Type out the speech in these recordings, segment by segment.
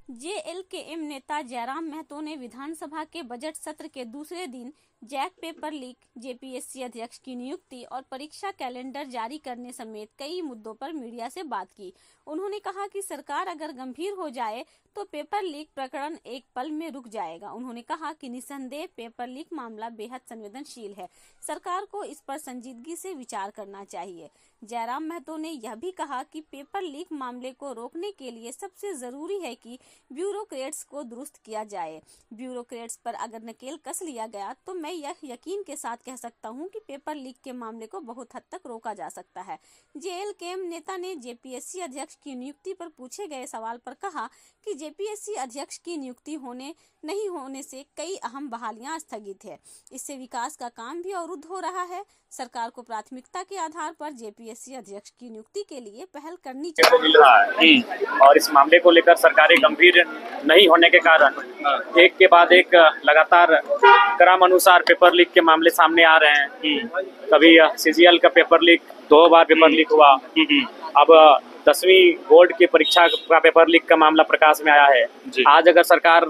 JLKM नेता जयराम महतो ने विधानसभा के बजट सत्र के दूसरे दिन जैक पेपर लीक, जेपीएससी अध्यक्ष की नियुक्ति और परीक्षा कैलेंडर जारी करने समेत कई मुद्दों पर मीडिया से बात की। उन्होंने कहा कि सरकार अगर गंभीर हो जाए तो पेपर लीक प्रकरण एक पल में रुक जाएगा। उन्होंने कहा कि निसंदेह पेपर लीक मामला बेहद संवेदनशील है, सरकार को इस पर संजीदगी से विचार करना चाहिए। जयराम महतो ने यह भी कहा कि पेपर लीक मामले को रोकने के लिए सबसे जरूरी है कि ब्यूरोक्रेट्स को दुरुस्त किया जाए। ब्यूरोक्रेट्स पर अगर नकेल कस लिया गया तो मैं यह यकीन के साथ कह सकता हूं कि पेपर लीक के मामले को बहुत हद तक रोका जा सकता है। जेएलकेएम नेता ने जेपीएससी अध्यक्ष की नियुक्ति पर पूछे गए सवाल पर कहा कि जेपीएससी अध्यक्ष की नियुक्ति नहीं होने से कई अहम बहालियां स्थगित है। इससे विकास का काम भी अवरुद्ध हो रहा है। सरकार को प्राथमिकता के आधार पर जेपीएससी अध्यक्ष की नियुक्ति के लिए पहल करनी चाहिए। मिल रहा है और इस मामले को लेकर सरकारें गंभीर नहीं होने के कारण एक के बाद एक लगातार क्रम अनुसार पेपर लीक के मामले सामने आ रहे हैं। कभी सीजीएल का पेपर लीक 2 बार पेपर लीक हुआ। अब 10वीं बोर्ड की परीक्षा का पेपर लीक का मामला प्रकाश में आया है। आज अगर सरकार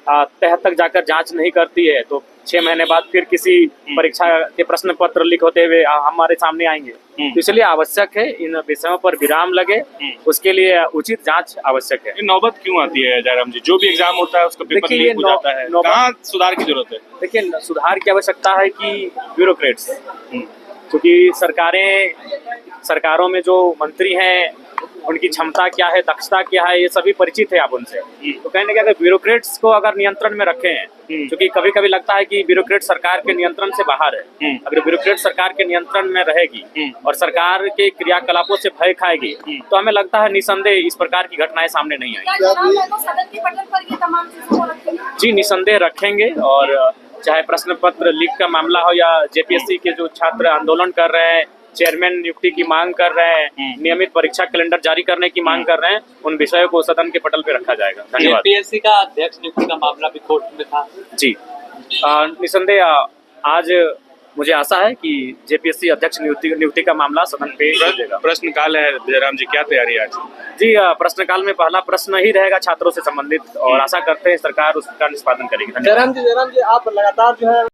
तह तक जाकर जांच नहीं करती है तो 6 महीने बाद फिर किसी परीक्षा के प्रश्न पत्र लीक होते हुए हमारे सामने आएंगे। तो इसलिए आवश्यक है इन विषयों पर विराम लगे, उसके लिए उचित जांच आवश्यक है। नौबत क्यों आती है जयराम जी? जो भी एग्जाम होता है उसका पेपर लीक हो जाता है, कहाँ सुधार की जरूरत है? देखिए, सुधार की आवश्यकता है कि ब्यूरोक्रेट्स, क्योंकि सरकारों में जो मंत्री हैं उनकी क्षमता क्या है, दक्षता क्या है, ये सभी परिचित है आप उनसे। तो कहने के अगर ब्यूरोक्रेट्स को अगर नियंत्रण में रखें, क्योंकि कभी कभी लगता है कि ब्यूरोक्रेट सरकार के नियंत्रण से बाहर है। अगर ब्यूरोक्रेट सरकार के नियंत्रण में रहेगी और सरकार के क्रियाकलापों से भय खाएगी तो हमें लगता है निसंदेह इस प्रकार की घटनाएं सामने नहीं आएंगी। जी, निसंदेह रखेंगे। और चाहे प्रश्न पत्र लीक का मामला हो या जेपीएससी के जो छात्र आंदोलन कर रहे हैं, चेयरमैन नियुक्ति की मांग कर रहे हैं, नियमित परीक्षा कैलेंडर जारी करने की मांग कर रहे हैं, उन विषयों को सदन के पटल पे रखा जाएगा। धन्यवाद। जेपीएससी का अध्यक्ष नियुक्ति का मामला भी कोर्ट में था। जी, निसंदेह आज मुझे आशा है कि जेपीएससी अध्यक्ष नियुक्ति का मामला सदन पे रहेगा। प्रश्नकाल है जयराम जी, क्या तैयारी है आज? जी, प्रश्नकाल में पहला प्रश्न ही रहेगा छात्रों से संबंधित और आशा करते हैं सरकार उसका निष्पादन करेगी। जयराम जी आप लगातार जो है